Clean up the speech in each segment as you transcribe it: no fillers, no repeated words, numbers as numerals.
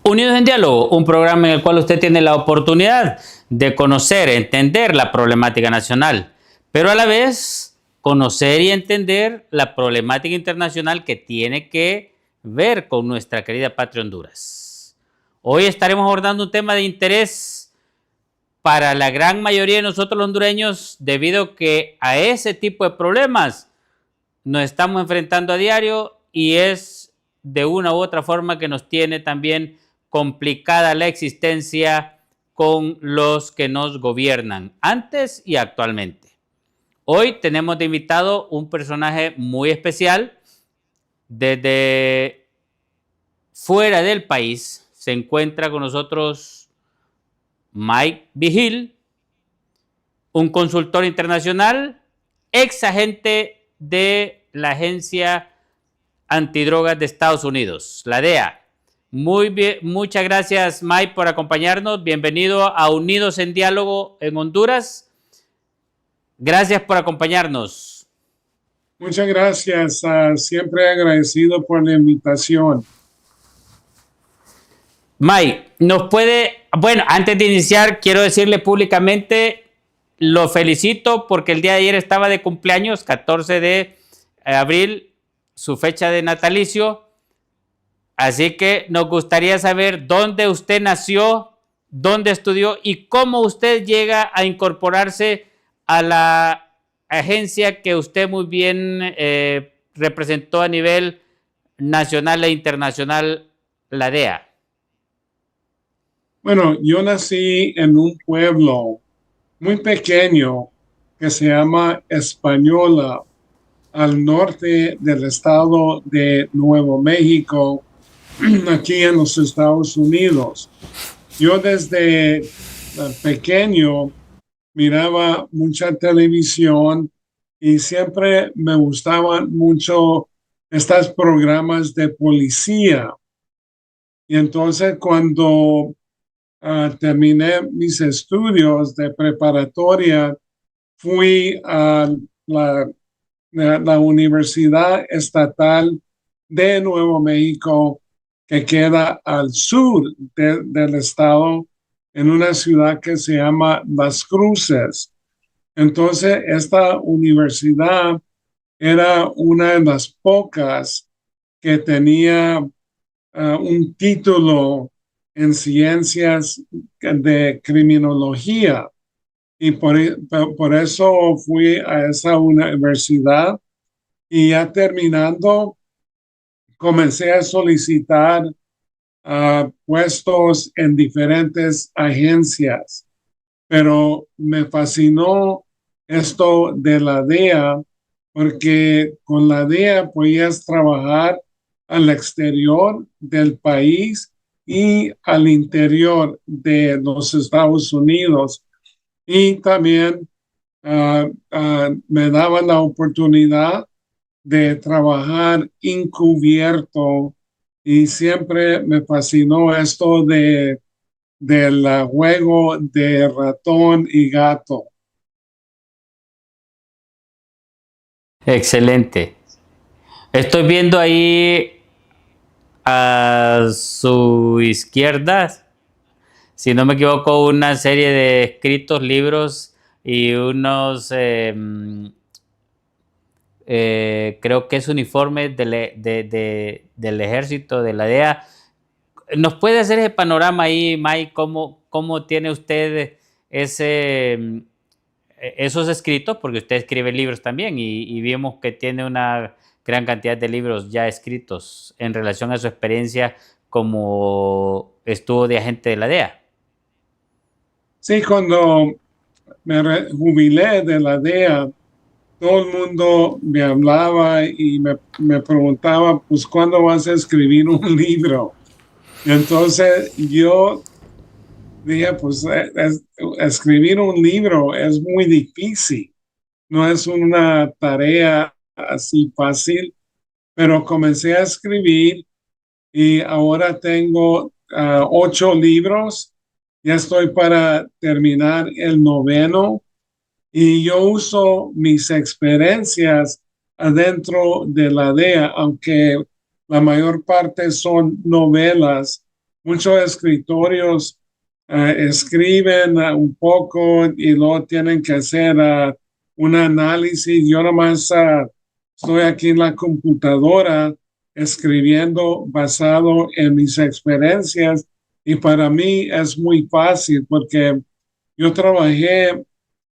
Unidos en Diálogo, un programa en el cual usted tiene la oportunidad de conocer, entender la problemática nacional, pero a la vez conocer y entender la problemática internacional que tiene que ver con nuestra querida patria Honduras. Hoy estaremos abordando un tema de interés para la gran mayoría de nosotros los hondureños, debido que a ese tipo de problemas nos estamos enfrentando a diario y es de una u otra forma que nos tiene también complicada la existencia con los que nos gobiernan antes y actualmente. Hoy tenemos de invitado un personaje muy especial. Desde fuera del país se encuentra con nosotros Mike Vigil, un consultor internacional, ex agente de la Agencia Antidrogas de Estados Unidos, la DEA. Muy bien, muchas gracias, Mike, por acompañarnos. Bienvenido a Unidos en Diálogo en Honduras. Gracias por acompañarnos. Muchas gracias. Siempre agradecido por la invitación. Mike, nos puede... Bueno, antes de iniciar, quiero decirle públicamente, lo felicito porque el día de ayer estaba de cumpleaños, 14 de abril, su fecha de natalicio. Así que nos gustaría saber dónde usted nació, dónde estudió y cómo usted llega a incorporarse a la agencia que usted muy bien representó a nivel nacional e internacional, la DEA. Bueno, yo nací en un pueblo muy pequeño que se llama Española, al norte del estado de Nuevo México, aquí en los Estados Unidos. Yo desde pequeño miraba mucha televisión y siempre me gustaban mucho estos programas de policía. Y entonces cuando terminé mis estudios de preparatoria, fui a la Universidad Estatal de Nuevo México, que queda al sur del estado, en una ciudad que se llama Las Cruces. Entonces, esta universidad era una de las pocas que tenía un título en ciencias de criminología. Y por eso fui a esa universidad y ya terminando, comencé a solicitar puestos en diferentes agencias, pero me fascinó esto de la DEA, porque con la DEA podías trabajar al exterior del país y al interior de los Estados Unidos. Y también me daban la oportunidad de trabajar encubierto y siempre me fascinó esto del juego de ratón y gato. Excelente. Estoy viendo ahí a su izquierda, si no me equivoco, una serie de escritos, libros y unos, creo que es uniforme del ejército, de la DEA. ¿Nos puede hacer ese panorama ahí, Mike? ¿Cómo tiene usted esos escritos? Porque usted escribe libros también y vimos que tiene una gran cantidad de libros ya escritos en relación a su experiencia como estuvo de agente de la DEA. Sí, cuando me jubilé de la DEA, todo el mundo me hablaba y me preguntaba, pues, ¿cuándo vas a escribir un libro? Y entonces yo dije, pues, escribir un libro es muy difícil, no es una tarea así fácil, pero comencé a escribir y ahora tengo 8 libros, ya estoy para terminar el 9º. Y yo uso mis experiencias adentro de la DEA, aunque la mayor parte son novelas, muchos escritorios escriben un poco y luego tienen que hacer un análisis. Yo nomás estoy aquí en la computadora escribiendo basado en mis experiencias y para mí es muy fácil porque yo trabajé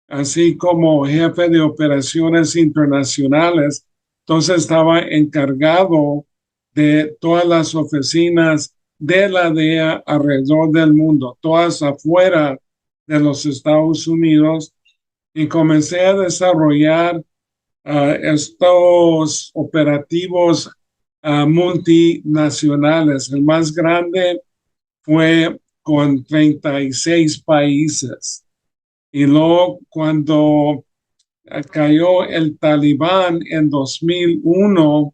así como jefe de operaciones internacionales, entonces estaba encargado de todas las oficinas de la DEA alrededor del mundo, todas afuera de los Estados Unidos, y comencé a desarrollar estos operativos multinacionales. El más grande fue con 36 países. Y luego cuando cayó el Talibán en 2001,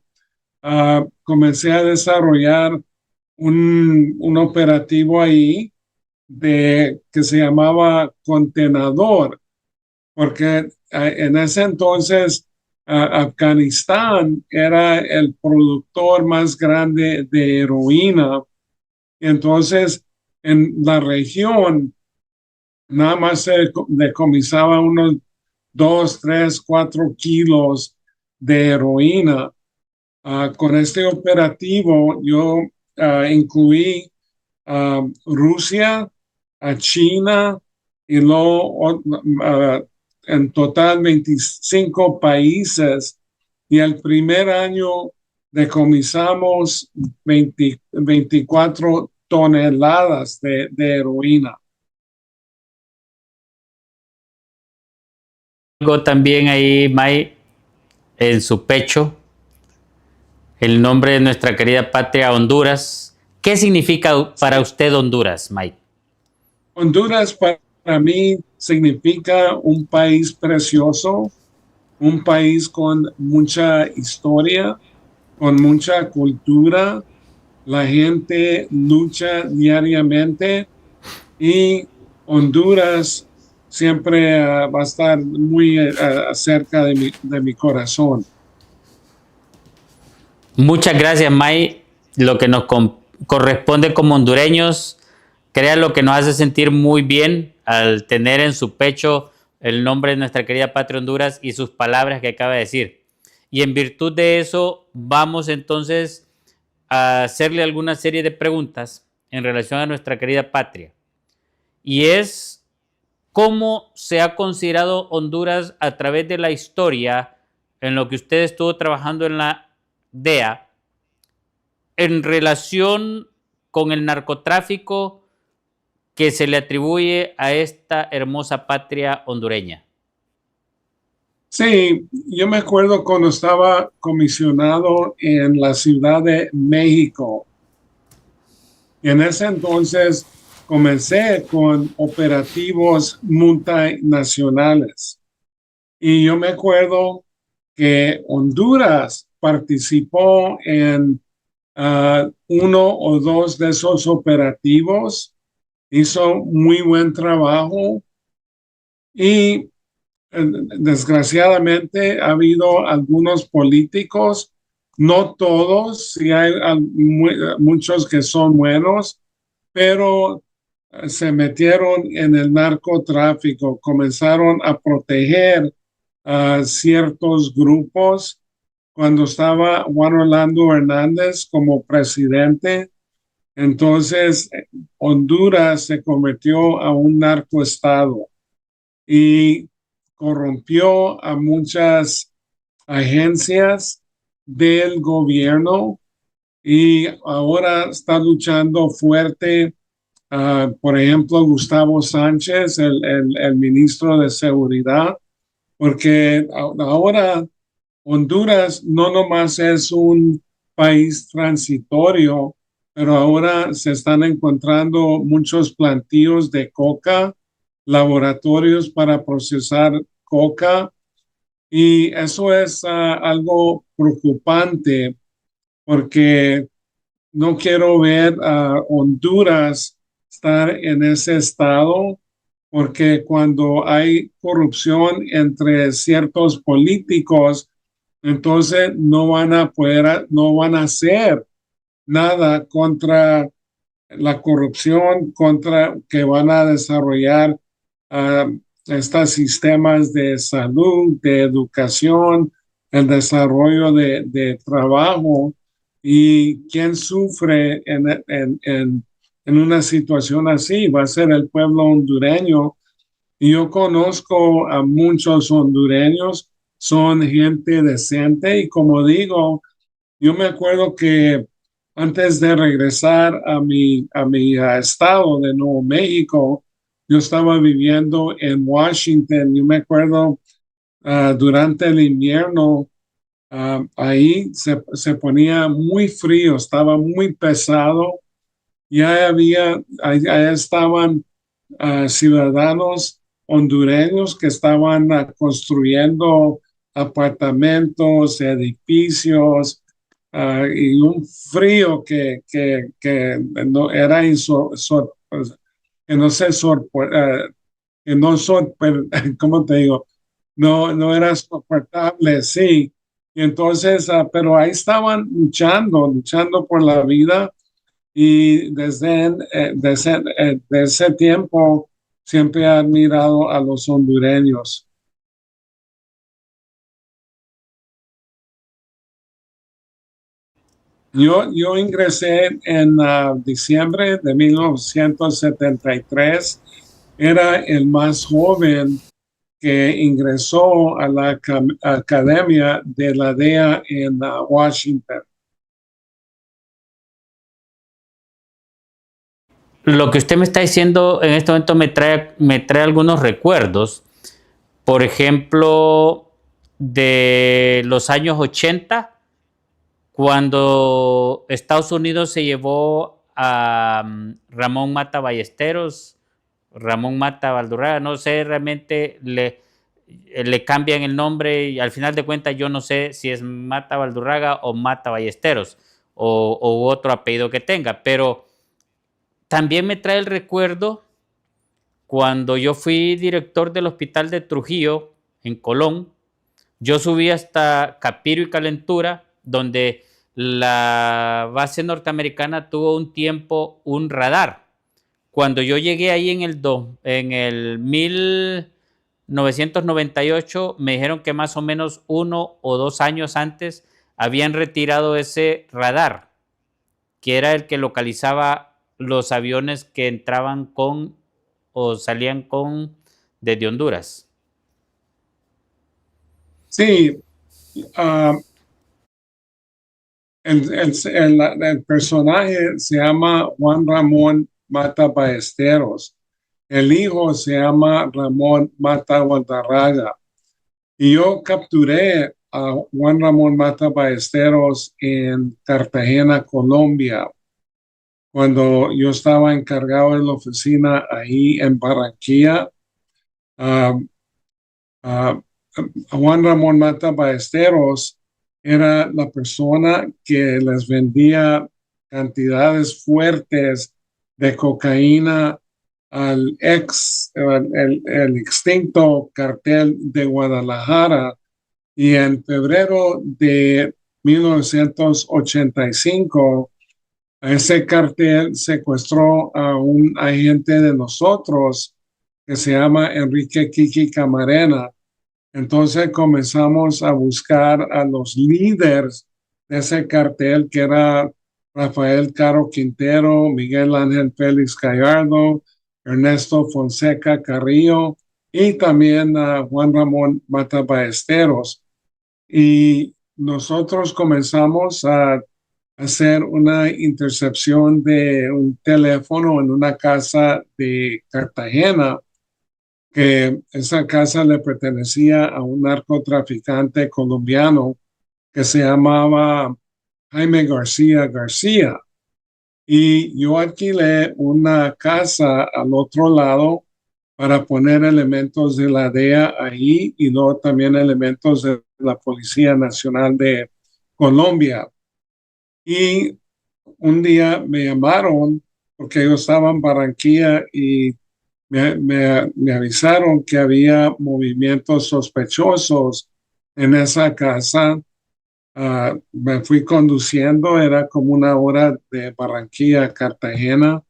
comencé a desarrollar un operativo ahí que se llamaba Contenedor, porque en ese entonces Afganistán era el productor más grande de heroína. Entonces, en la región, nada más se decomisaba unos 2, 3, 4 kilos de heroína. Con este operativo yo incluí a Rusia, a China y luego en total 25 países. Y el primer año decomisamos 24 toneladas de heroína. Algo también ahí, May, en su pecho, el nombre de nuestra querida patria Honduras. ¿Qué significa para usted Honduras, Mike? Honduras para mí significa un país precioso, un país con mucha historia, con mucha cultura. La gente lucha diariamente y Honduras siempre va a estar muy cerca de mi corazón. Muchas gracias, Mike. Lo que nos corresponde como hondureños, crea lo que nos hace sentir muy bien al tener en su pecho el nombre de nuestra querida patria Honduras y sus palabras que acaba de decir. Y en virtud de eso, vamos entonces a hacerle alguna serie de preguntas en relación a nuestra querida patria. Y es cómo se ha considerado Honduras a través de la historia en lo que usted estuvo trabajando en la DEA en relación con el narcotráfico que se le atribuye a esta hermosa patria hondureña. Sí, yo me acuerdo cuando estaba comisionado en la Ciudad de México. Y en ese entonces comencé con operativos multinacionales. Y yo me acuerdo que Honduras participó en uno o dos de esos operativos, hizo muy buen trabajo y desgraciadamente ha habido algunos políticos, no todos, sí hay muchos que son buenos, pero se metieron en el narcotráfico, comenzaron a proteger a ciertos grupos. Cuando estaba Juan Orlando Hernández como presidente, entonces Honduras se convirtió a un narcoestado y corrompió a muchas agencias del gobierno y ahora está luchando fuerte. Por ejemplo, Gustavo Sánchez, el ministro de Seguridad, porque ahora Honduras no nomás es un país transitorio, pero ahora se están encontrando muchos plantíos de coca, laboratorios para procesar coca, y eso es algo preocupante porque no quiero ver a Honduras estar en ese estado, porque cuando hay corrupción entre ciertos políticos, entonces no van a poder, no van a hacer nada contra la corrupción contra que van a desarrollar ah, estos sistemas de salud, de educación, el desarrollo de trabajo y quién sufre en una situación así va a ser el pueblo hondureño. Y yo conozco a muchos hondureños, son gente decente y como digo, yo me acuerdo que antes de regresar a mi estado de Nuevo México, yo estaba viviendo en Washington. Yo me acuerdo durante el invierno, ahí se ponía muy frío, estaba muy pesado. Allá estaban ciudadanos hondureños que estaban construyendo apartamentos, edificios, y un frío que no era que no se que no ¿cómo te digo? No era soportable, sí. Y entonces, pero ahí estaban luchando por la vida y desde ese tiempo siempre he admirado a los hondureños. Yo ingresé en diciembre de 1973. Era el más joven que ingresó a la academia de la DEA en Washington. Lo que usted me está diciendo en este momento me trae algunos recuerdos. Por ejemplo, de los años 80, cuando Estados Unidos se llevó a Ramón Mata Ballesteros, Ramón Mata Valdurraga, no sé, realmente le cambian el nombre y al final de cuentas yo no sé si es Mata Valdurraga o Mata Ballesteros o otro apellido que tenga, pero también me trae el recuerdo cuando yo fui director del hospital de Trujillo en Colón. Yo subí hasta Capiro y Calentura, donde la base norteamericana tuvo un tiempo un radar. Cuando yo llegué ahí en el 1998, me dijeron que más o menos 1 o 2 años antes habían retirado ese radar, que era el que localizaba los aviones que entraban con o salían con desde Honduras. Sí, ah, el personaje se llama Juan Ramón Mata Ballesteros. El hijo se llama Ramón Mata Guadarraga. Y yo capturé a Juan Ramón Mata Ballesteros en Cartagena, Colombia, cuando yo estaba encargado de la oficina ahí en Barranquilla. Ah, ah, Juan Ramón Mata Ballesteros era la persona que les vendía cantidades fuertes de cocaína al el extinto cartel de Guadalajara. Y en febrero de 1985, ese cartel secuestró a un agente de nosotros que se llama Enrique Kiki Camarena. Entonces comenzamos a buscar a los líderes de ese cartel, que era Rafael Caro Quintero, Miguel Ángel Félix Gallardo, Ernesto Fonseca Carrillo y también a Juan Ramón Mata Ballesteros. Y nosotros comenzamos a hacer una intercepción de un teléfono en una casa de Cartagena, que esa casa le pertenecía a un narcotraficante colombiano que se llamaba Jaime García García. Y yo alquilé una casa al otro lado para poner elementos de la DEA ahí y luego también elementos de la Policía Nacional de Colombia. Y un día me llamaron porque yo estaba en Barranquilla y me avisaron que había movimientos sospechosos en esa casa Me fui conduciendo, era como una hora de Barranquilla a Cartagena,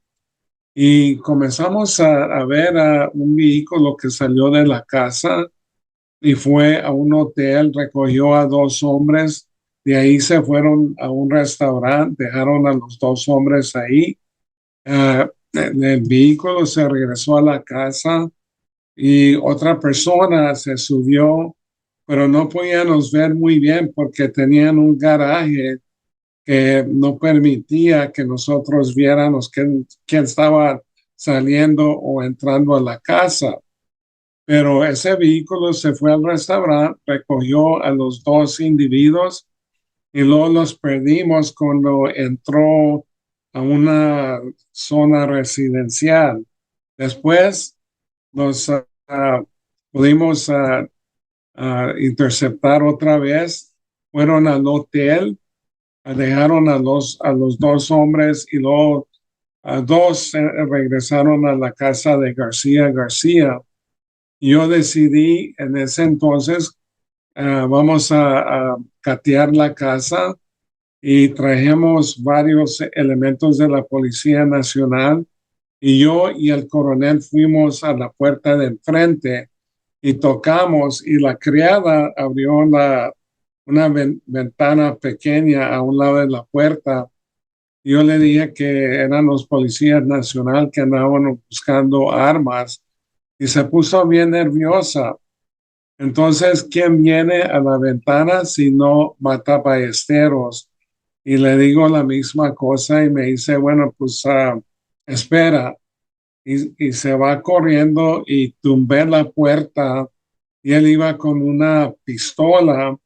y comenzamos a ver a un vehículo que salió de la casa y fue a un hotel, recogió a dos hombres, de ahí se fueron a un restaurante, dejaron a los dos hombres ahí. El vehículo se regresó a la casa y otra persona se subió, pero no podíamos ver muy bien porque tenían un garaje que no permitía que nosotros viéramos quién estaba saliendo o entrando a la casa. Pero ese vehículo se fue al restaurante, recogió a los dos individuos y luego los perdimos cuando entró a una zona residencial. Después los pudimos interceptar otra vez, fueron al hotel, dejaron a los dos hombres y luego a dos regresaron a la casa de García García. Yo decidí en ese entonces, vamos a catear la casa y trajimos varios elementos de la Policía Nacional y yo y el coronel fuimos a la puerta de enfrente y tocamos y la criada abrió una ventana pequeña a un lado de la puerta. Yo le dije que eran los policías nacional que andaban buscando armas y se puso bien nerviosa. Entonces, ¿quién viene a la ventana si no Mata Ballesteros? Y le digo la misma cosa y me dice, bueno, pues espera. Y se va corriendo y tumbé la puerta y él iba con una pistola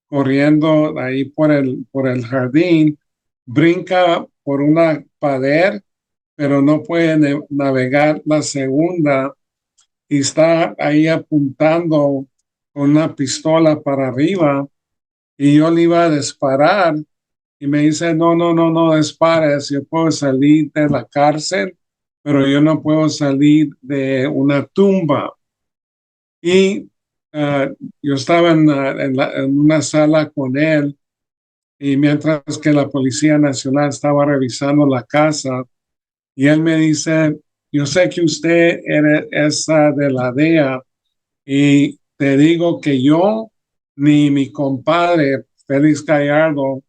corriendo ahí por el jardín, brinca por una pared, pero no puede navegar la segunda y está ahí apuntando con una pistola para arriba y yo le iba a disparar y me dice, no, no, no, no dispares, yo puedo salir de la cárcel, pero yo no puedo salir de una tumba. Y yo estaba en una sala con él y mientras que la Policía Nacional estaba revisando la casa y él me dice, yo sé que usted es de la DEA y te digo que yo ni mi compadre Félix Gallardo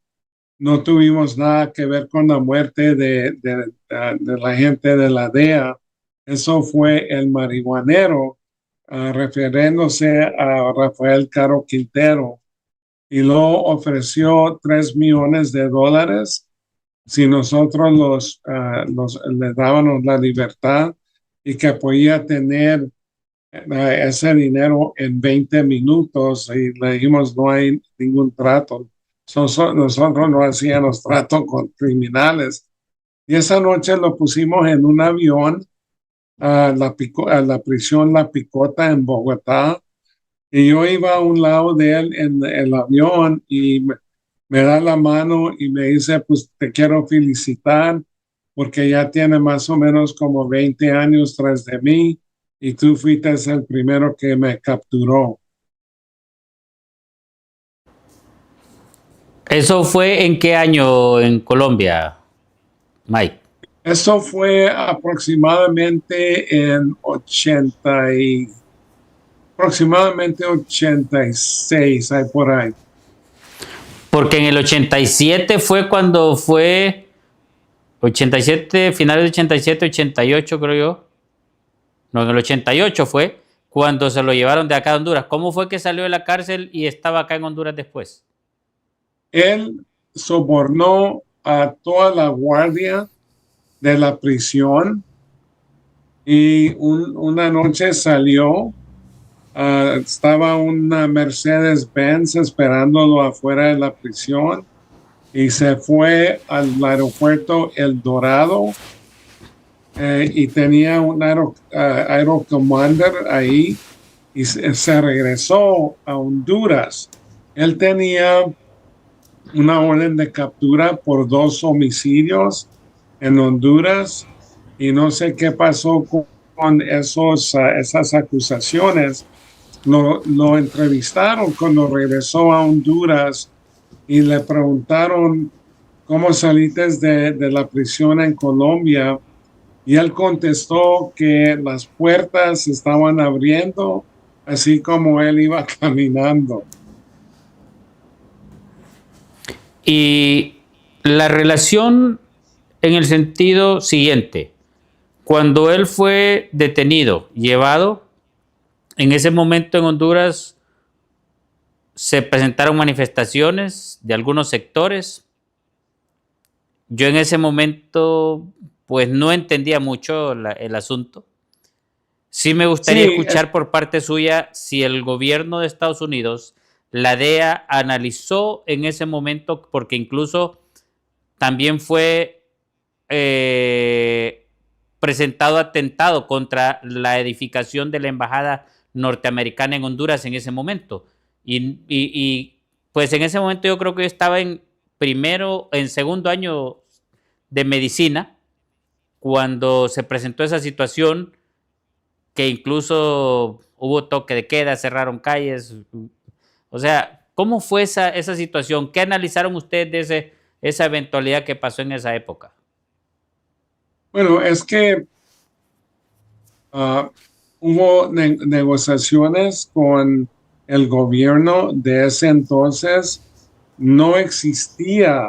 no tuvimos nada que ver con la muerte de la gente de la DEA. Eso fue el marihuanero, refiriéndose a Rafael Caro Quintero, y lo ofreció $3 millones si nosotros les dábamos la libertad y que podía tener ese dinero en 20 minutos y le dijimos no hay ningún trato. Nosotros no hacíamos trato con criminales. Y esa noche lo pusimos en un avión a la prisión La Picota en Bogotá. Y yo iba a un lado de él en el avión y me da la mano y me dice, pues te quiero felicitar porque ya tiene más o menos como 20 años tras de mí y tú fuiste el primero que me capturó. ¿Eso fue en qué año en Colombia, Mike? Eso fue aproximadamente en aproximadamente 86, hay por ahí. Porque en el 87 fue cuando fue 87, finales de 87, 88 creo yo. No, en el 88 fue cuando se lo llevaron de acá a Honduras. ¿Cómo fue que salió de la cárcel y estaba acá en Honduras después? Él sobornó a toda la guardia de la prisión y una noche salió, estaba una Mercedes-Benz esperándolo afuera de la prisión y se fue al aeropuerto El Dorado y tenía un Aerocommander ahí y se regresó a Honduras. Él tenía una orden de captura por 2 homicidios en Honduras y no sé qué pasó con esas acusaciones. Lo entrevistaron cuando regresó a Honduras y le preguntaron cómo saliste de la prisión en Colombia y él contestó que las puertas se estaban abriendo así como él iba caminando. Y la relación en el sentido siguiente, cuando él fue detenido, llevado, en ese momento en Honduras se presentaron manifestaciones de algunos sectores. Yo en ese momento pues no entendía mucho el asunto. Sí me gustaría Sí, escuchar por parte suya si el gobierno de Estados Unidos, la DEA, analizó en ese momento, porque incluso también fue presentado atentado contra la edificación de la embajada norteamericana en Honduras en ese momento. Pues en ese momento yo creo que yo estaba en segundo año de medicina cuando se presentó esa situación, que incluso hubo toque de queda, cerraron calles. O sea, ¿cómo fue esa situación? ¿Qué analizaron ustedes de esa eventualidad que pasó en esa época? bueno, es que hubo negociaciones con el gobierno de ese entonces. No existía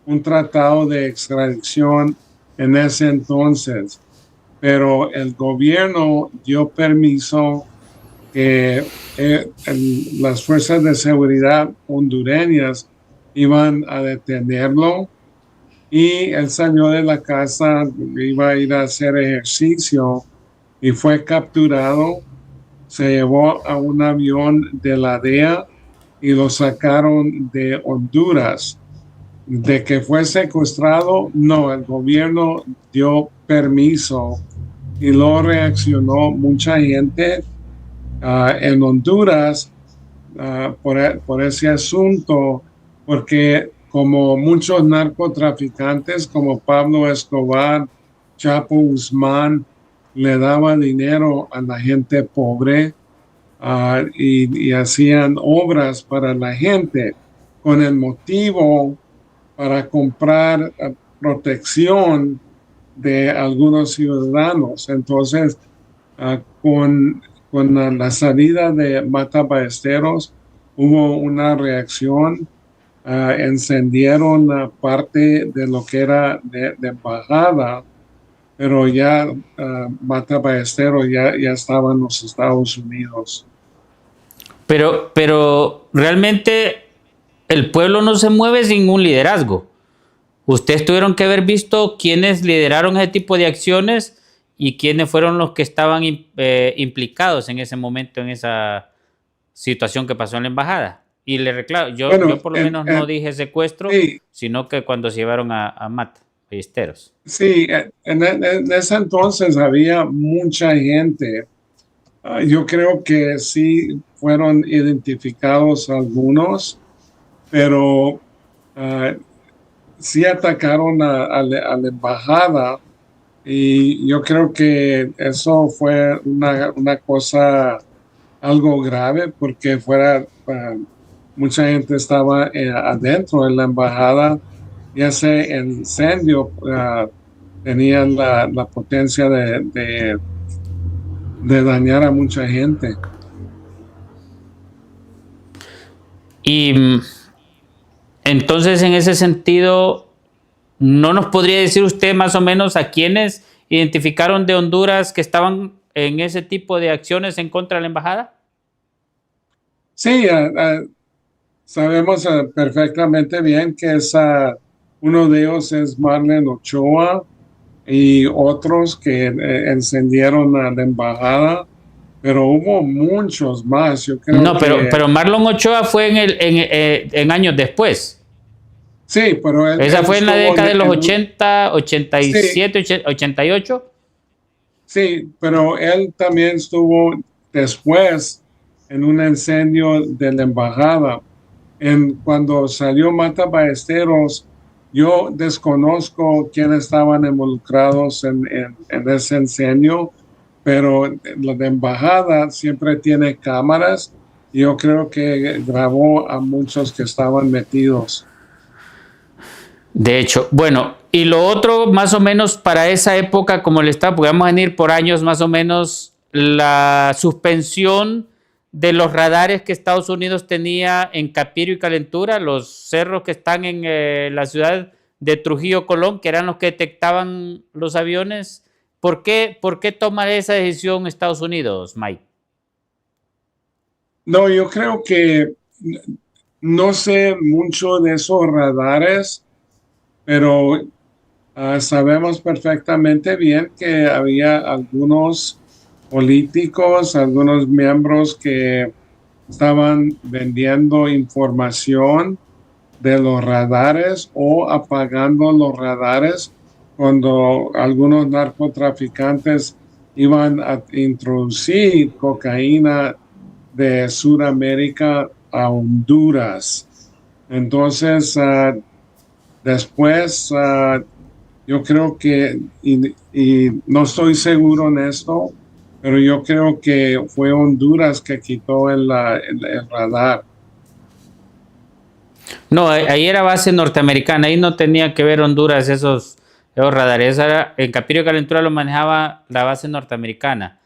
un tratado de extradición en ese entonces, pero el gobierno dio permiso que las fuerzas de seguridad hondureñas iban a detenerlo y él salió de la casa, iba a ir a hacer ejercicio y fue capturado. Se llevó a un avión de la DEA y lo sacaron de Honduras. De que fue secuestrado, no, el gobierno dio permiso y lo reaccionó mucha gente en Honduras por ese asunto, porque como muchos narcotraficantes como Pablo Escobar, Chapo Guzmán, le daba dinero a la gente pobre y hacían obras para la gente con el motivo para comprar protección de algunos ciudadanos. Entonces, con la salida de Mata Ballesteros, hubo una reacción, encendieron parte de lo que era de embajada, pero ya Mata Ballesteros ya estaba en los Estados Unidos. Pero realmente el pueblo no se mueve sin un liderazgo. Ustedes tuvieron que haber visto quiénes lideraron ese tipo de acciones y quiénes fueron los que estaban implicados en ese momento, en esa situación que pasó en la embajada. Y le reclamo, Bueno, yo por lo menos no dije secuestro, sí, sino que cuando se llevaron a Mata Ballesteros. sí, en ese entonces había mucha gente. Yo creo que sí fueron identificados algunos, pero sí atacaron a la embajada y yo creo que eso fue una cosa algo grave porque mucha gente estaba adentro de la embajada y ese incendio tenía la potencia de dañar a mucha gente. Y entonces, en ese sentido, ¿no nos podría decir usted más o menos a quiénes identificaron de Honduras que estaban en ese tipo de acciones en contra de la embajada? Sí, sabemos perfectamente bien que uno de ellos es Marlen Ochoa y otros que encendieron a la embajada, pero hubo muchos más. Yo creo No, que pero Marlon Ochoa fue en años después. sí, pero Esa él fue en la estuvo década de los 80, sí, 87, 88. sí, pero él también estuvo después en un incendio de la embajada. Cuando salió Mata Ballesteros, yo desconozco quiénes estaban involucrados en ese incendio, pero la de embajada siempre tiene cámaras Yo creo que grabó a muchos que estaban metidos. De hecho, bueno, y lo otro, más o menos para esa época, como le está, porque vamos a venir por años más o menos, la suspensión de los radares que Estados Unidos tenía en Capiro y Calentura, los cerros que están en la ciudad de Trujillo, Colón, que eran los que detectaban los aviones. Por qué toma esa decisión Estados Unidos, Mike? No, yo creo que no sé mucho de esos radares, pero sabemos perfectamente bien que había algunos políticos, algunos miembros que estaban vendiendo información de los radares o apagando los radares cuando algunos narcotraficantes iban a introducir cocaína de Sudamérica a Honduras. Entonces, después, yo creo que, y no estoy seguro en esto, pero yo creo que fue Honduras que quitó el radar. No, ahí era base norteamericana, ahí no tenía que ver Honduras esos radares. En Capiro y Calentura lo manejaba la base norteamericana.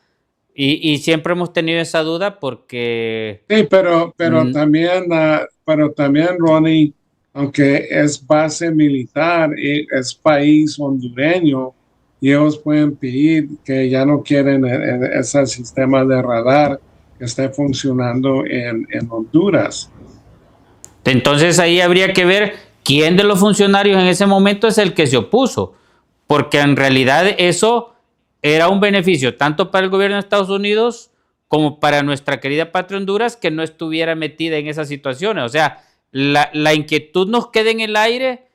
Y siempre hemos tenido esa duda porque... Sí, pero también, Ronnie, aunque es base militar y es país hondureño, y ellos pueden pedir que ya no quieren ese sistema de radar que esté funcionando en Honduras. Entonces ahí habría que ver quién de los funcionarios en ese momento es el que se opuso, porque en realidad eso era un beneficio tanto para el gobierno de Estados Unidos como para nuestra querida patria Honduras que no estuviera metida en esas situaciones. O sea, la inquietud nos queda en el aire,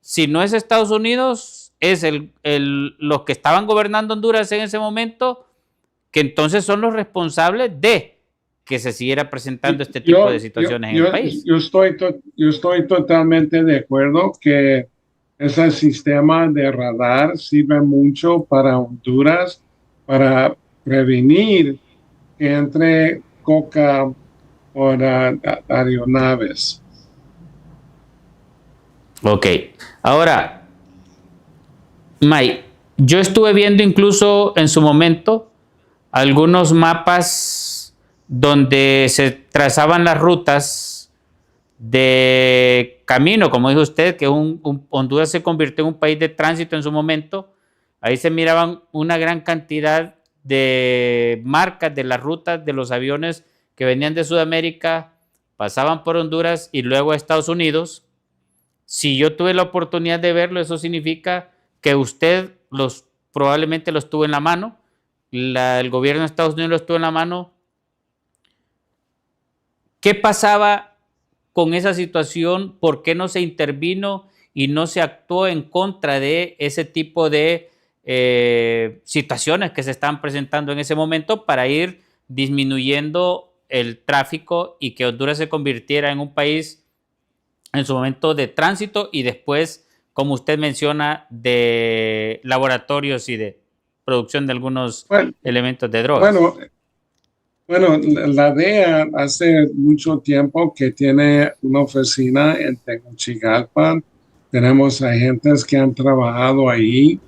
si no es Estados Unidos, es los que estaban gobernando Honduras en ese momento, que entonces son los responsables de que se siguiera presentando este tipo de situaciones en el país. Yo estoy totalmente de acuerdo que ese sistema de radar sirve mucho para Honduras, para prevenir que entre coca por aeronaves. Ok, ahora, Mike, yo estuve viendo incluso en su momento algunos mapas donde se trazaban las rutas de camino, como dijo usted, que Honduras se convirtió en un país de tránsito en su momento. Ahí se miraban una gran cantidad de marcas de las rutas de los aviones que venían de Sudamérica, pasaban por Honduras y luego a Estados Unidos. Si yo tuve la oportunidad de verlo, eso significa que usted probablemente los tuvo en la mano, el gobierno de Estados Unidos los tuvo en la mano. ¿Qué pasaba con esa situación? ¿Por qué no se intervino y no se actuó en contra de ese tipo de situaciones que se estaban presentando en ese momento para ir disminuyendo el tráfico y que Honduras se convirtiera en un país en su momento de tránsito y después, como usted menciona, de laboratorios y de producción de algunos Bueno, elementos de drogas? bueno, bueno, la DEA hace mucho tiempo que tiene una oficina en Tegucigalpa. Tenemos agentes que han trabajado ahí.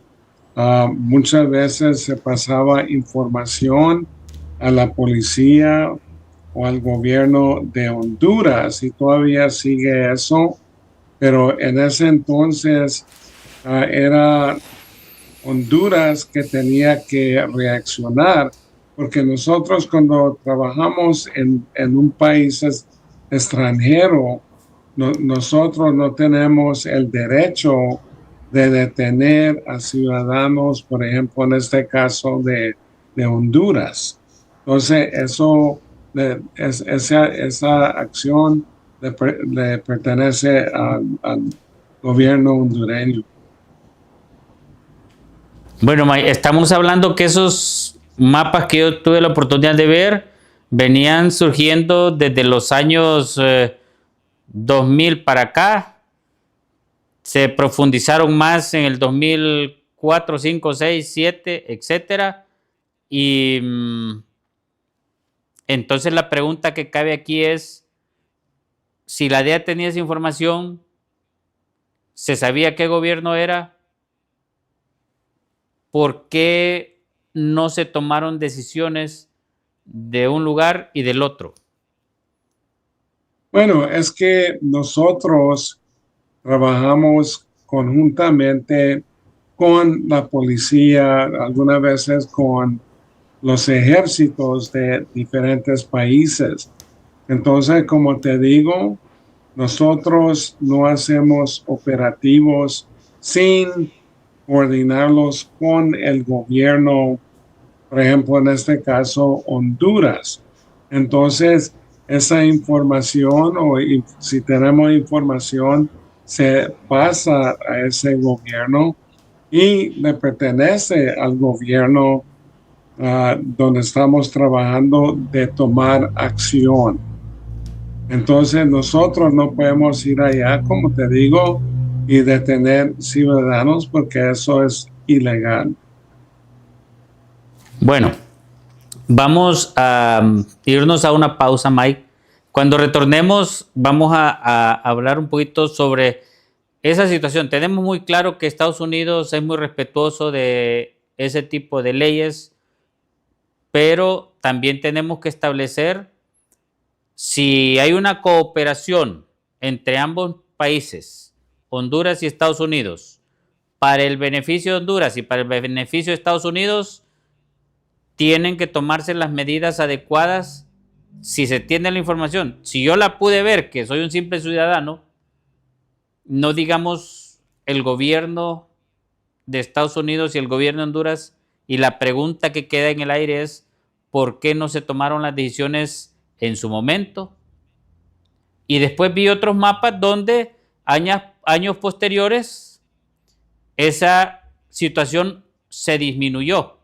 Muchas veces se pasaba información a la policía o al gobierno de Honduras y todavía sigue eso, pero en ese entonces era Honduras que tenía que reaccionar, porque nosotros cuando trabajamos en un país extranjero, nosotros no tenemos el derecho de detener a ciudadanos, por ejemplo, en este caso de Honduras. Entonces, esa acción le pertenece al gobierno hondureño. Bueno, estamos hablando que esos mapas que yo tuve la oportunidad de ver venían surgiendo desde los años 2000 para acá. Se profundizaron más en el 2004, 5, 6, 7, etcétera. Y Entonces la pregunta que cabe aquí es, si la DEA tenía esa información, se sabía qué gobierno era, ¿por qué no se tomaron decisiones de un lugar y del otro? Bueno, es que nosotros trabajamos conjuntamente con la policía, algunas veces con los ejércitos de diferentes países. Entonces, como te digo, nosotros no hacemos operativos sin coordinarlos con el gobierno, por ejemplo, en este caso, Honduras. Entonces, esa información si tenemos información, se pasa a ese gobierno y le pertenece al gobierno donde estamos trabajando de tomar acción. Entonces nosotros no podemos ir allá, como te digo, y detener ciudadanos porque eso es ilegal. Bueno, vamos a irnos a una pausa, Mike. Cuando retornemos, vamos a hablar un poquito sobre esa situación. Tenemos muy claro que Estados Unidos es muy respetuoso de ese tipo de leyes, pero también tenemos que establecer si hay una cooperación entre ambos países, Honduras y Estados Unidos, para el beneficio de Honduras y para el beneficio de Estados Unidos, tienen que tomarse las medidas adecuadas si se tiene la información. Si yo la pude ver, que soy un simple ciudadano, no digamos el gobierno de Estados Unidos y el gobierno de Honduras, y la pregunta que queda en el aire es, ¿por qué no se tomaron las decisiones en su momento? Y después vi otros mapas donde años posteriores esa situación se disminuyó.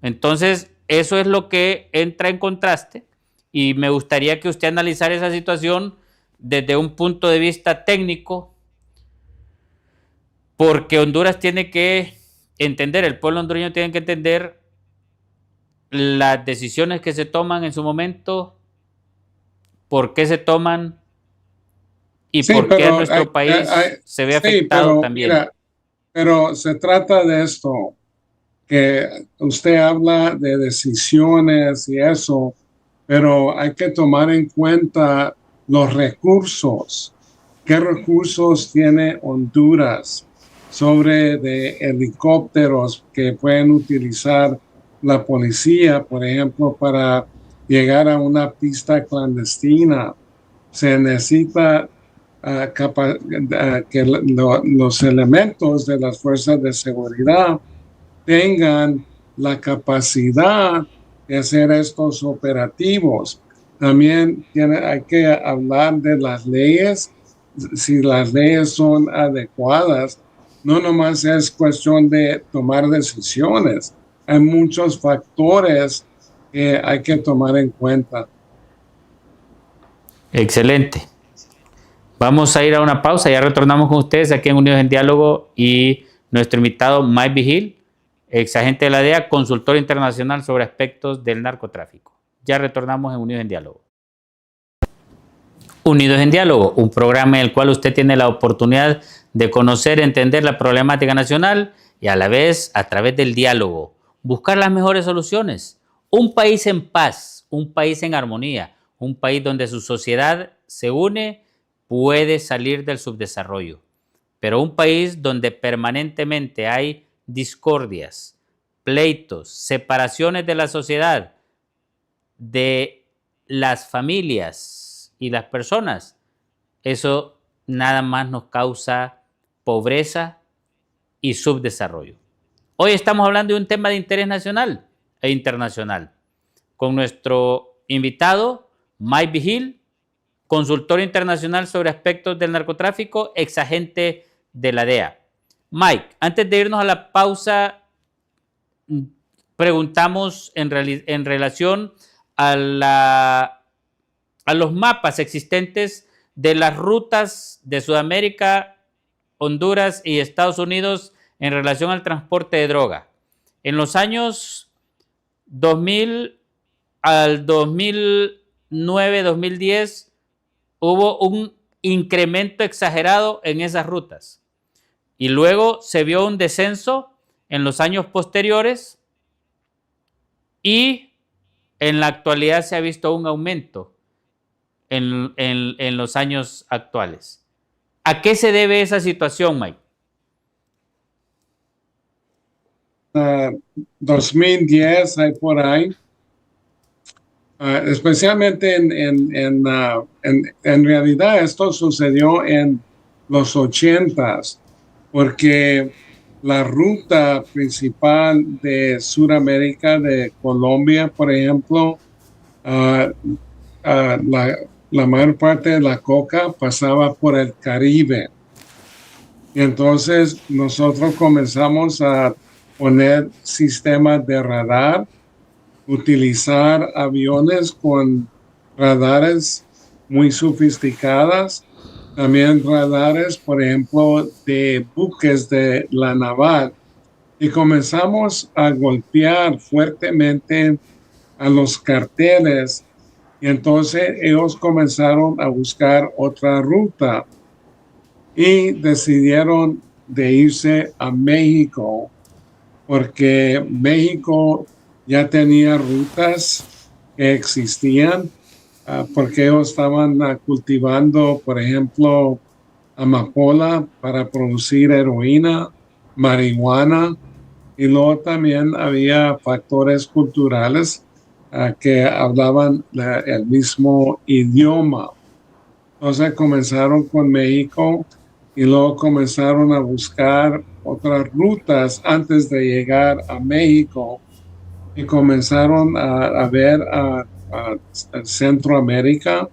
Entonces, eso es lo que entra en contraste y me gustaría que usted analizara esa situación desde un punto de vista técnico, porque Honduras tiene que entender, el pueblo hondureño tiene que entender las decisiones que se toman en su momento, por qué se toman y Sí, por qué pero nuestro país se ve sí, afectado pero también. mira, pero se trata de esto, que usted habla de decisiones y eso, pero hay que tomar en cuenta los recursos. ¿Qué recursos tiene Honduras sobre de helicópteros que pueden utilizar la policía, por ejemplo, para llegar a una pista clandestina? Se necesita que los elementos de las fuerzas de seguridad tengan la capacidad de hacer estos operativos. También hay que hablar de las leyes, si las leyes son adecuadas. No nomás es cuestión de tomar decisiones, hay muchos factores que hay que tomar en cuenta. Excelente. Vamos a ir a una pausa, ya retornamos con ustedes aquí en Unidos en Diálogo y nuestro invitado Mike Vigil, ex agente de la DEA, consultor internacional sobre aspectos del narcotráfico. Ya retornamos en Unidos en Diálogo. Unidos en Diálogo, un programa en el cual usted tiene la oportunidad de conocer, entender la problemática nacional y a la vez, a través del diálogo, buscar las mejores soluciones. Un país en paz, un país en armonía, un país donde su sociedad se une, puede salir del subdesarrollo. Pero un país donde permanentemente hay discordias, pleitos, separaciones de la sociedad, de las familias y las personas, eso nada más nos causa pobreza y subdesarrollo. Hoy estamos hablando de un tema de interés nacional e internacional con nuestro invitado Mike Vigil, consultor internacional sobre aspectos del narcotráfico, ex agente de la DEA. Mike, antes de irnos a la pausa, preguntamos en relación a los mapas existentes de las rutas de Sudamérica, Honduras y Estados Unidos en relación al transporte de droga. En los años 2000 al 2009-2010 hubo un incremento exagerado en esas rutas. Y luego se vio un descenso en los años posteriores y en la actualidad se ha visto un aumento en los años actuales. ¿A qué se debe esa situación, Mike? 2010, hay por ahí. Especialmente en realidad esto sucedió en los 80s, porque la ruta principal de Sudamérica, de Colombia, por ejemplo, uh, la mayor parte de la coca pasaba por el Caribe. Y entonces nosotros comenzamos a poner sistemas de radar, utilizar aviones con radares muy sofisticadas, también radares, por ejemplo, de buques de la naval. Y comenzamos a golpear fuertemente a los carteles. Y entonces ellos comenzaron a buscar otra ruta y decidieron de irse a México, porque México ya tenía rutas que existían, porque ellos estaban cultivando, por ejemplo, amapola para producir heroína, marihuana, y luego también había factores culturales que hablaban el mismo idioma. Entonces comenzaron con México y luego comenzaron a buscar otras rutas antes de llegar a México y comenzaron a ver a Centroamérica,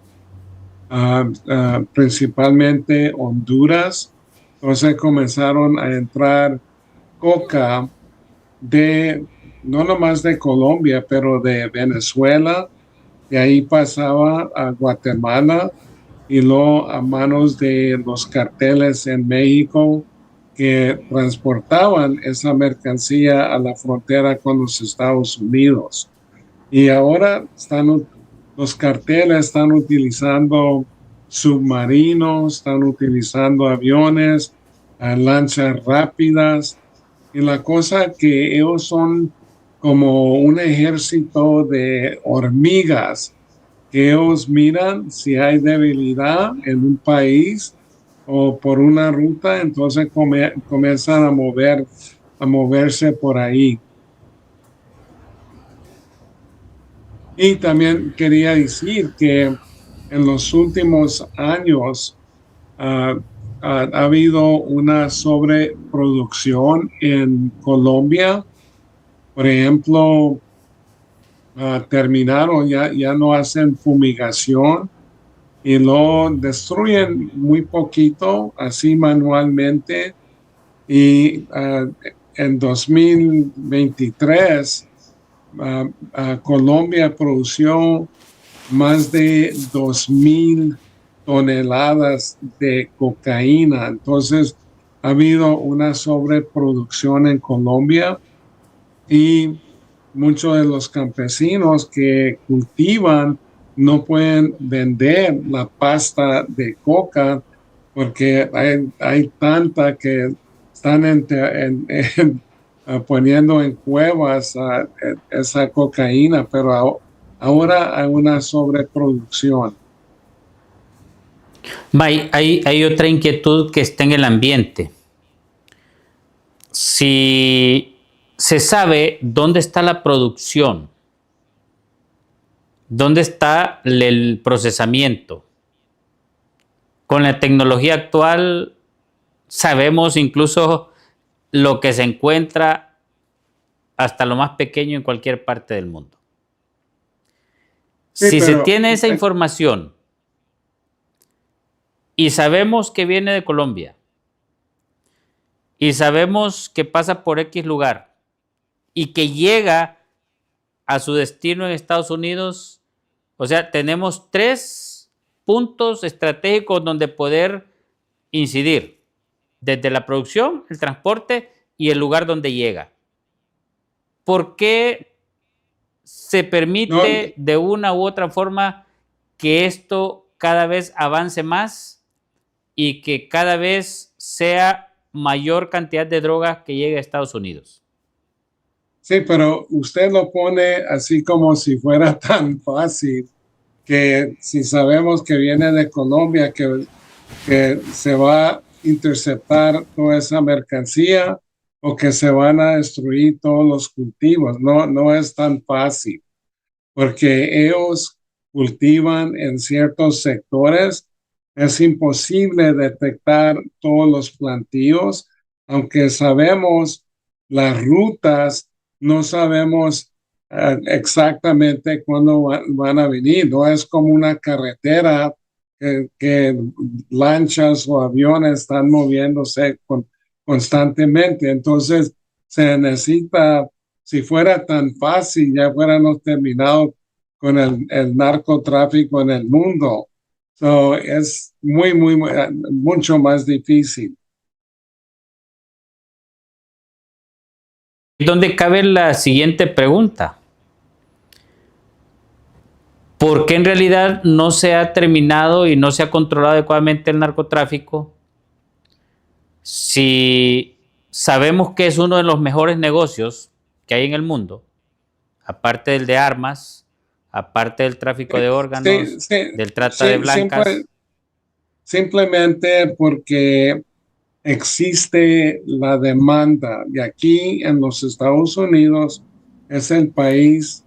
principalmente Honduras. Entonces comenzaron a entrar coca de, no nomás de Colombia, pero de Venezuela, y ahí pasaba a Guatemala y luego a manos de los carteles en México que transportaban esa mercancía a la frontera con los Estados Unidos. Y ahora los carteles están utilizando submarinos, están utilizando aviones, lanchas rápidas. Y la cosa que ellos son como un ejército de hormigas, que ellos miran si hay debilidad en un país o por una ruta, entonces comienzan a moverse por ahí. Y también quería decir que en los últimos años ha habido una sobreproducción en Colombia. Por ejemplo, terminaron, ya no hacen fumigación y lo destruyen muy poquito, así manualmente. Y en 2023, Colombia produjo más de 2,000 toneladas de cocaína. Entonces, ha habido una sobreproducción en Colombia y muchos de los campesinos que cultivan no pueden vender la pasta de coca porque hay tanta que están poniendo en cuevas esa cocaína, pero ahora hay una sobreproducción. Hay otra inquietud que está en el ambiente. Si se sabe dónde está la producción, dónde está el procesamiento, con la tecnología actual sabemos incluso lo que se encuentra hasta lo más pequeño en cualquier parte del mundo. Sí, si se pero tiene esa información y sabemos que viene de Colombia y sabemos que pasa por X lugar y que llega a su destino en Estados Unidos, o sea, tenemos 3 puntos estratégicos donde poder incidir, desde la producción, el transporte y el lugar donde llega. ¿Por qué se No, permite de una u otra forma que esto cada vez avance más y que cada vez sea mayor cantidad de drogas que llegue a Estados Unidos. sí, pero usted lo pone así como si fuera tan fácil que si sabemos que viene de Colombia, que se va a interceptar toda esa mercancía o que se van a destruir todos los cultivos. No, no es tan fácil porque ellos cultivan en ciertos sectores. Es imposible detectar todos los plantíos, aunque sabemos las rutas, no sabemos exactamente cuándo van a venir. No es como una carretera que lanchas o aviones están moviéndose constantemente. Entonces, se necesita, si fuera tan fácil, ya fuéramos terminado con el narcotráfico en el mundo. So, es mucho más difícil. Donde cabe la siguiente pregunta. ¿Por qué en realidad no se ha terminado y no se ha controlado adecuadamente el narcotráfico si sabemos que es uno de los mejores negocios que hay en el mundo, aparte del de armas, aparte del tráfico de órganos, del trata de blancas? Simplemente porque existe la demanda. Y aquí en los Estados Unidos es el país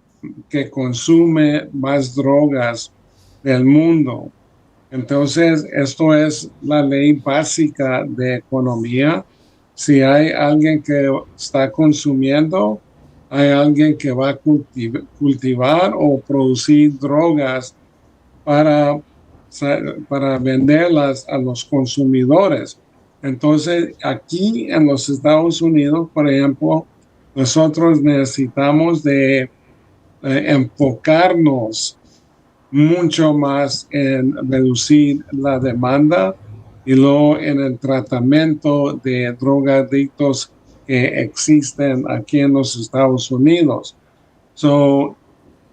que consume más drogas del mundo. Entonces, esto es la ley básica de economía. Si hay alguien que está consumiendo, hay alguien que va a cultivar o producir drogas para, para venderlas a los consumidores. Entonces, aquí en los Estados Unidos, por ejemplo, nosotros necesitamos de enfocarnos mucho más en reducir la demanda y luego en el tratamiento de drogadictos que existen aquí en los Estados Unidos. So,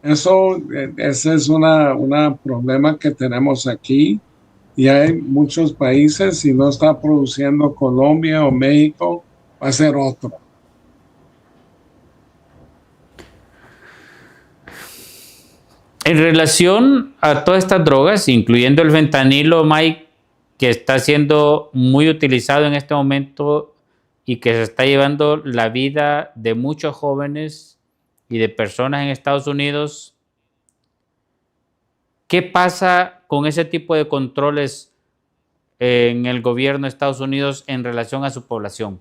ese es una problema que tenemos aquí y hay muchos países, si no está produciendo Colombia o México, va a ser otro. En relación a todas estas drogas, incluyendo el fentanilo, Mike, que está siendo muy utilizado en este momento y que se está llevando la vida de muchos jóvenes y de personas en Estados Unidos, ¿qué pasa con ese tipo de controles en el gobierno de Estados Unidos en relación a su población?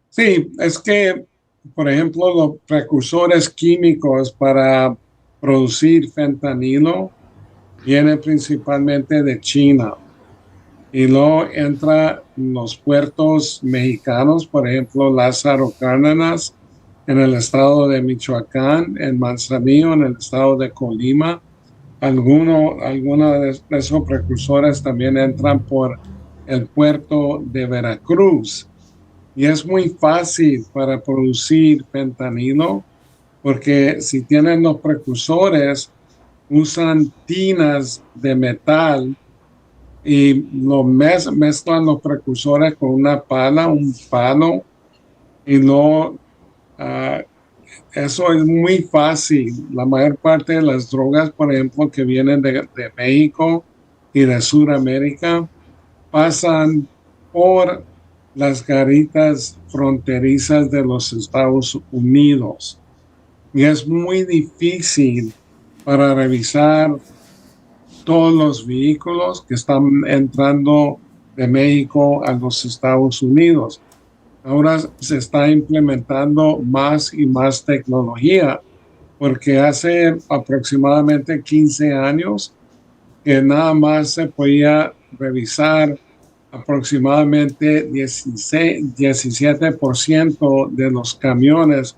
Sí, es que, por ejemplo, los precursores químicos para producir fentanilo vienen principalmente de China y luego entra en los puertos mexicanos, por ejemplo, Lázaro Cárdenas en el estado de Michoacán, en Manzanillo en el estado de Colima. Algunos de esos precursores también entran por el puerto de Veracruz. Y es muy fácil para producir fentanilo porque si tienen los precursores, usan tinas de metal y mezclan los precursores con una pala, un palo, y luego eso es muy fácil. La mayor parte de las drogas, por ejemplo, que vienen de México y de Sudamérica, pasan por las garitas fronterizas de los Estados Unidos. Y es muy difícil para revisar todos los vehículos que están entrando de México a los Estados Unidos. Ahora se está implementando más y más tecnología, porque hace aproximadamente 15 años que nada más se podía revisar aproximadamente 17% de los camiones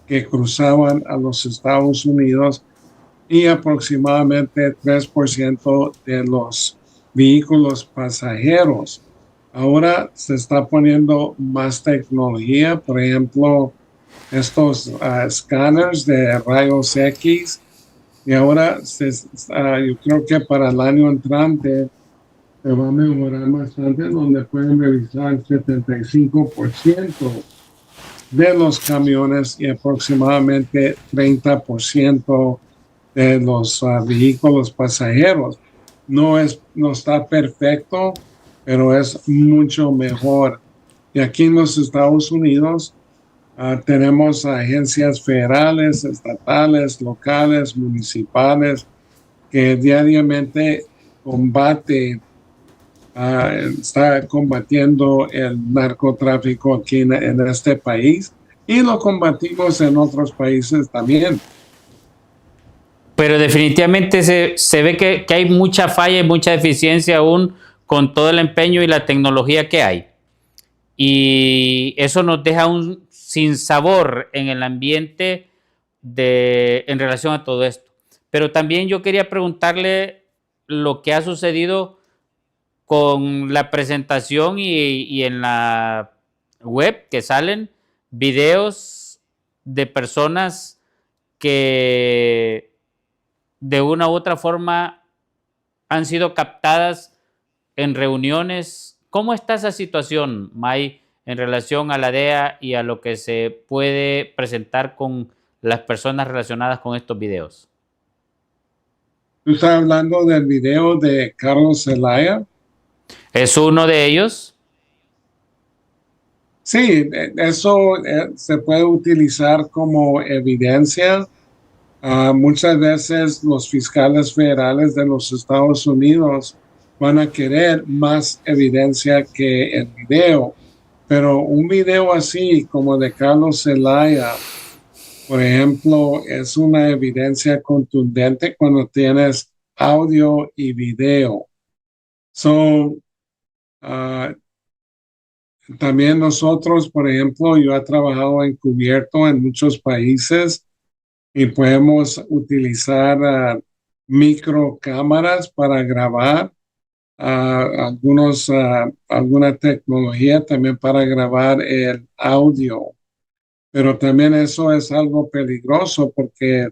que cruzaban a los Estados Unidos y aproximadamente 3% de los vehículos pasajeros. Ahora se está poniendo más tecnología, por ejemplo, estos escáneres de rayos X y ahora yo creo que para el año entrante se va a mejorar bastante donde pueden revisar el 75% de los camiones y aproximadamente 30% de los vehículos pasajeros. No está perfecto, pero es mucho mejor. Y aquí en los Estados Unidos tenemos agencias federales, estatales, locales, municipales, que diariamente está combatiendo el narcotráfico aquí en este país y lo combatimos en otros países también. Pero definitivamente se ve que hay mucha falla y mucha deficiencia aún con todo el empeño y la tecnología que hay. Y eso nos deja un sinsabor en el ambiente en relación a todo esto. Pero también yo quería preguntarle lo que ha sucedido con la presentación y en la web que salen videos de personas que de una u otra forma han sido captadas en reuniones. ¿Cómo está esa situación, May, en relación a la DEA y a lo que se puede presentar con las personas relacionadas con estos videos? ¿Tú estás hablando del video de Carlos Zelaya? ¿Es uno de ellos? Sí, eso se puede utilizar como evidencia. Muchas veces los fiscales federales de los Estados Unidos van a querer más evidencia que el video, pero un video así como de Carlos Zelaya, por ejemplo, es una evidencia contundente cuando tienes audio y video. So, también nosotros, por ejemplo, yo he trabajado encubierto en muchos países y podemos utilizar microcámaras para grabar, alguna tecnología también para grabar el audio. Pero también eso es algo peligroso porque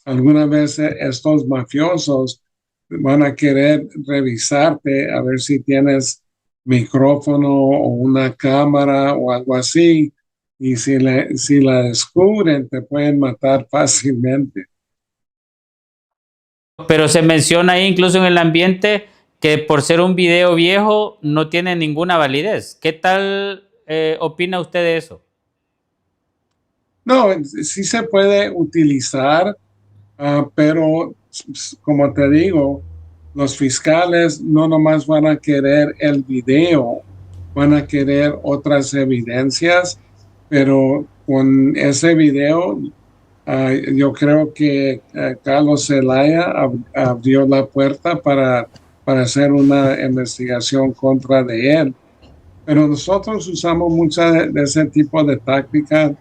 algunas veces estos mafiosos van a querer revisarte a ver si tienes micrófono o una cámara o algo así. Y si la descubren, te pueden matar fácilmente. Pero se menciona ahí incluso en el ambiente que por ser un video viejo no tiene ninguna validez. ¿Qué tal opina usted de eso? No, sí se puede utilizar, pero como te digo, los fiscales no nomás van a querer el video, van a querer otras evidencias, pero con ese video, yo creo que Carlos Zelaya abrió la puerta para hacer una investigación contra de él. Pero nosotros usamos muchas de ese tipo de tácticas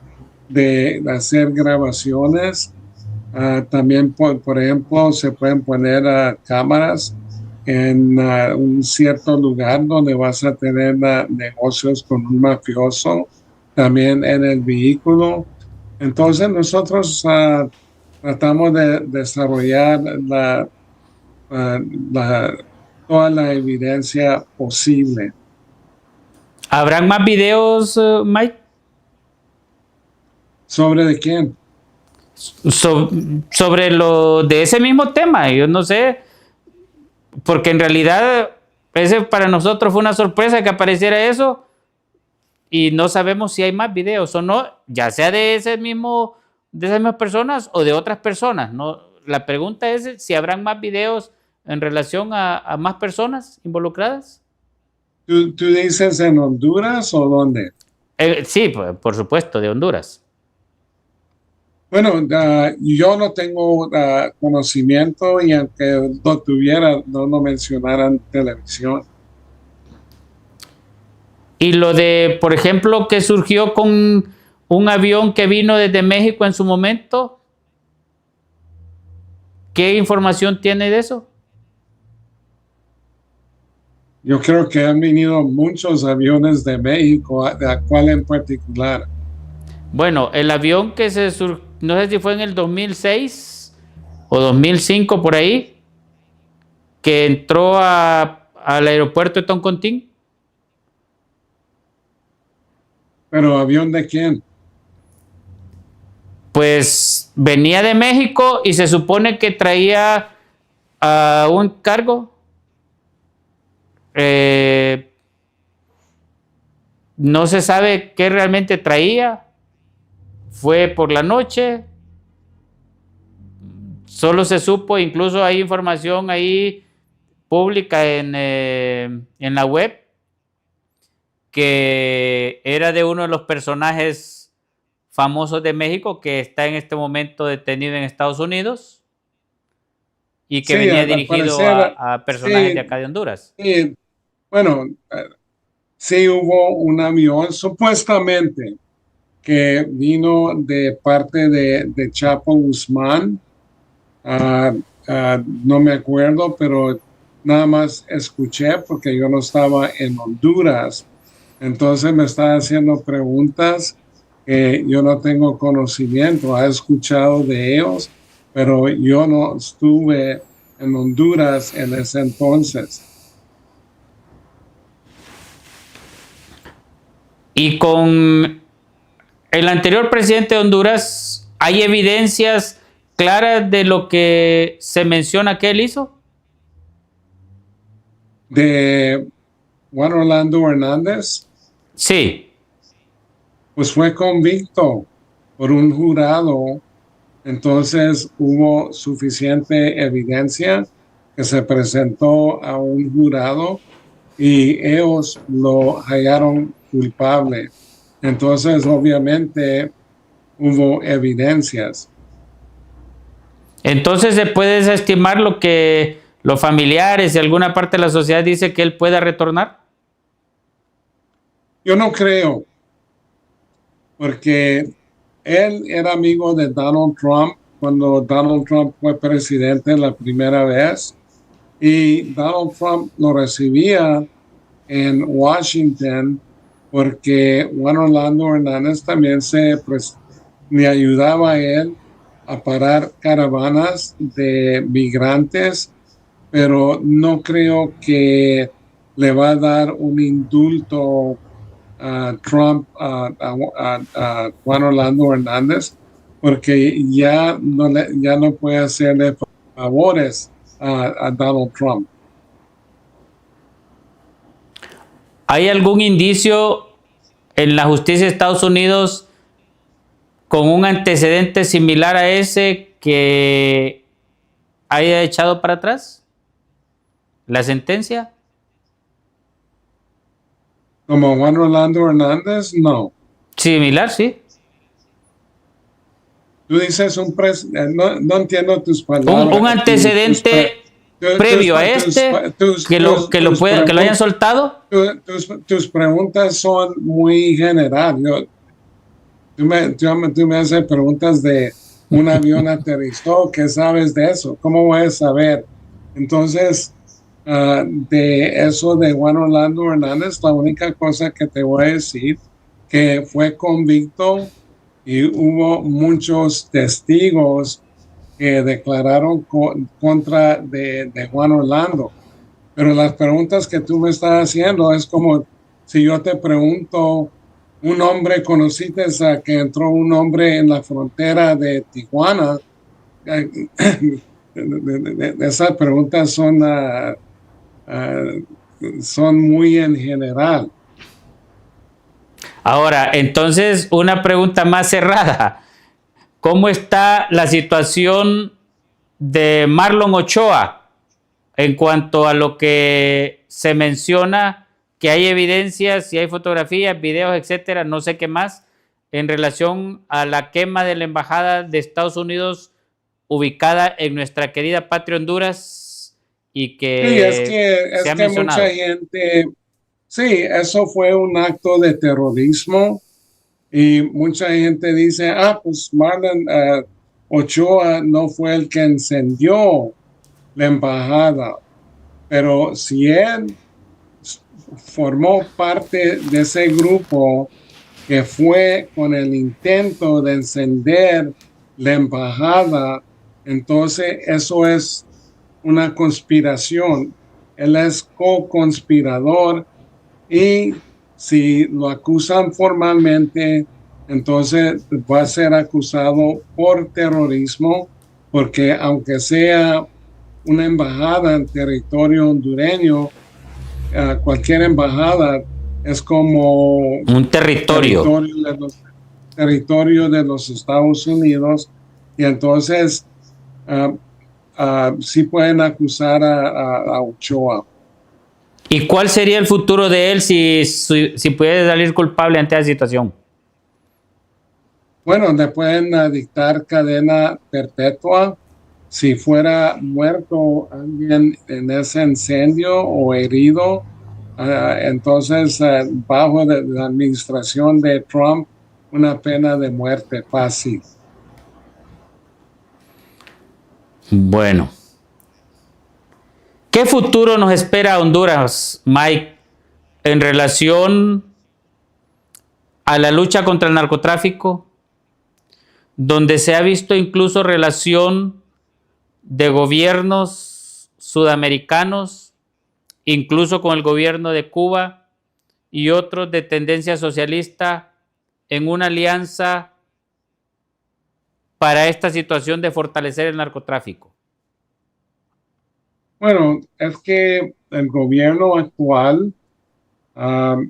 de hacer grabaciones. También, por ejemplo, se pueden poner cámaras en un cierto lugar donde vas a tener negocios con un mafioso, también en el vehículo. Entonces nosotros tratamos de desarrollar toda la evidencia posible. ¿Habrán más videos, Mike? ¿Sobre de quién? Sobre lo de ese mismo tema. Yo no sé, porque en realidad ese para nosotros fue una sorpresa que apareciera eso y no sabemos si hay más videos o no, ya sea de esas mismas personas o de otras personas. No, la pregunta es si habrán más videos en relación a más personas involucradas. ¿Tú dices en Honduras o dónde? Sí, por supuesto, de Honduras. Bueno, yo no tengo conocimiento y aunque lo tuviera, no lo mencionara en televisión. Y lo de, por ejemplo, que surgió con un avión que vino desde México en su momento, ¿qué información tiene de eso? Yo creo que han venido muchos aviones de México, ¿a cuál en particular? Bueno, el avión que no sé si fue en el 2006 o 2005 por ahí, que entró al aeropuerto de Toncontín. ¿Pero avión de quién? Pues venía de México y se supone que traía un cargo. No se sabe qué realmente traía. Fue por la noche. Solo se supo, incluso hay información ahí pública en la web, que era de uno de los personajes famosos de México que está en este momento detenido en Estados Unidos y que Sí, venía al dirigido parecer, a personajes de sí, acá de Honduras. sí, bueno, sí hubo un avión supuestamente que vino de parte de Chapo Guzmán. No me acuerdo, pero nada más escuché porque yo no estaba en Honduras. Entonces me está haciendo preguntas que yo no tengo conocimiento. Ha escuchado de ellos, pero yo no estuve en Honduras en ese entonces. Y con el anterior presidente de Honduras, ¿hay evidencias claras de lo que se menciona que él hizo? De Juan Orlando Hernández, Sí. pues fue convicto por un jurado. Entonces hubo suficiente evidencia que se presentó a un jurado y ellos lo hallaron culpable. Entonces, obviamente, hubo evidencias. Entonces se puede desestimar lo que los familiares y alguna parte de la sociedad dice que él pueda retornar. Yo no creo, porque él era amigo de Donald Trump cuando Donald Trump fue presidente la primera vez y Donald Trump lo recibía en Washington porque Juan Orlando Hernández también le ayudaba a él a parar caravanas de migrantes, pero no creo que le va a dar un indulto a Trump, a Juan Orlando Hernández, porque ya no puede hacerle favores a Donald Trump. ¿Hay algún indicio en la justicia de Estados Unidos con un antecedente similar a ese que haya echado para atrás la sentencia? Como Juan Orlando Hernández, no. Similar, sí. Tú dices no entiendo tus palabras. Un antecedente previo a este que lo hayan soltado. Tus preguntas son muy generales. Tú me haces preguntas de un avión aterrizó, ¿qué sabes de eso? ¿Cómo voy a saber? Entonces, de eso de Juan Orlando Hernández, la única cosa que te voy a decir que fue convicto y hubo muchos testigos que declararon contra de Juan Orlando. Pero las preguntas que tú me estás haciendo es como si yo te pregunto, un hombre, ¿conociste a que entró un hombre en la frontera de Tijuana? Esas preguntas son muy en general. Ahora, entonces, una pregunta más cerrada. ¿Cómo está la situación de Marlon Ochoa en cuanto a lo que se menciona, que hay evidencias, si hay fotografías, videos, etcétera, no sé qué más, en relación a la quema de la embajada de Estados Unidos ubicada en nuestra querida patria Honduras y que, Sí, se ha que mencionado? mucha gente, sí, eso fue un acto de terrorismo y mucha gente dice, pues Marlon Ochoa no fue el que encendió la embajada, pero si él formó parte de ese grupo, que fue con el intento de encender la embajada. Entonces, eso es una conspiración. Él es co-conspirador y si lo acusan formalmente, entonces va a ser acusado por terrorismo, porque aunque sea una embajada en territorio hondureño, cualquier embajada es como Un territorio. territorio de territorio de los Estados Unidos, y entonces uh, sí pueden acusar a Ochoa. ¿Y cuál sería el futuro de él si puede salir culpable ante esa situación? Bueno, le pueden dictar cadena perpetua. Si fuera muerto alguien en ese incendio o herido, entonces bajo la administración de Trump, una pena de muerte fácil. Bueno, ¿qué futuro nos espera a Honduras, Mike, en relación a la lucha contra el narcotráfico, donde se ha visto incluso relación de gobiernos sudamericanos, incluso con el gobierno de Cuba y otros de tendencia socialista, en una alianza para esta situación de fortalecer el narcotráfico? Bueno, es que el gobierno actual, um,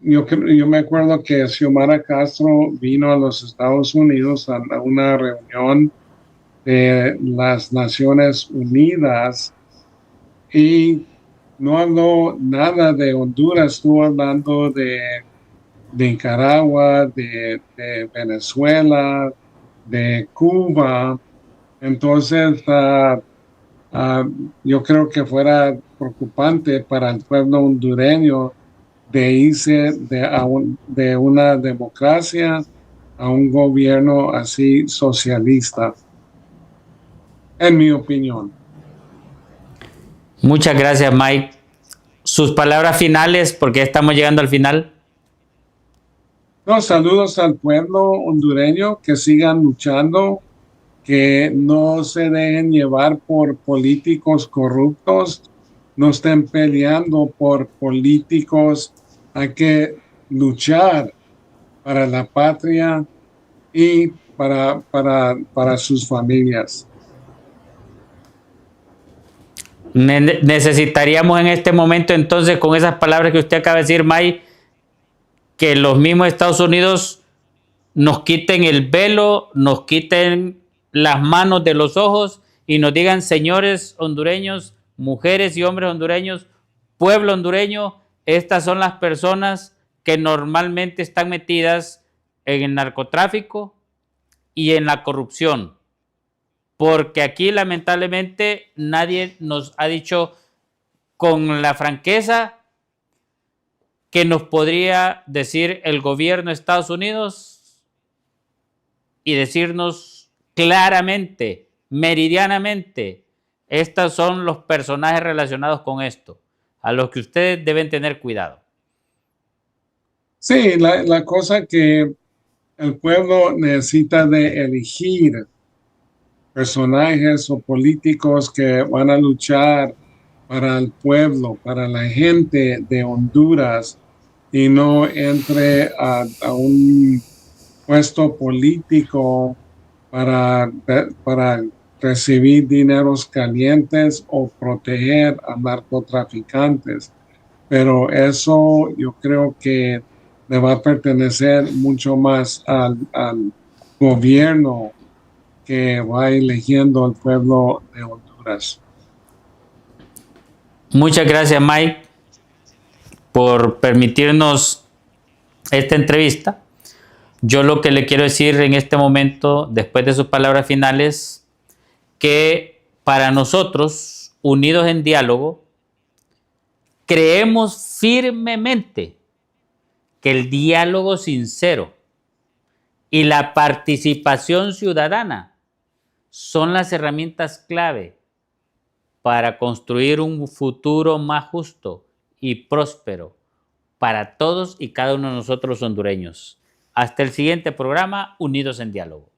yo me acuerdo que Xiomara Castro vino a los Estados Unidos a una reunión de las Naciones Unidas y no habló nada de Honduras, estuvo hablando de Nicaragua, de Venezuela, de Cuba. Entonces, yo creo que fuera preocupante para el pueblo hondureño de irse de una democracia a un gobierno así socialista, en mi opinión. Muchas gracias, Mike. Sus palabras finales, porque estamos llegando al final. No, saludos al pueblo hondureño, que sigan luchando, que no se dejen llevar por políticos corruptos, no estén peleando por políticos, hay que luchar para la patria y para sus familias. Necesitaríamos en este momento, entonces, con esas palabras que usted acaba de decir, Mike, que los mismos Estados Unidos nos quiten el velo, nos quiten las manos de los ojos y nos digan: señores hondureños, mujeres y hombres hondureños, pueblo hondureño, estas son las personas que normalmente están metidas en el narcotráfico y en la corrupción. Porque aquí lamentablemente nadie nos ha dicho con la franqueza que nos podría decir el gobierno de Estados Unidos y decirnos claramente, meridianamente: estos son los personajes relacionados con esto, a los que ustedes deben tener cuidado. Sí, la cosa que el pueblo necesita de elegir personajes o políticos que van a luchar para el pueblo, para la gente de Honduras, y no entre a un puesto político para recibir dineros calientes o proteger a narcotraficantes. Pero eso yo creo que le va a pertenecer mucho más al gobierno que va eligiendo el pueblo de Honduras. Muchas gracias, Mike, por permitirnos esta entrevista. Yo lo que le quiero decir en este momento, después de sus palabras finales, que para nosotros, unidos en diálogo, creemos firmemente que el diálogo sincero y la participación ciudadana son las herramientas clave para construir un futuro más justo y próspero para todos y cada uno de nosotros los hondureños. Hasta el siguiente programa, Unidos en Diálogo.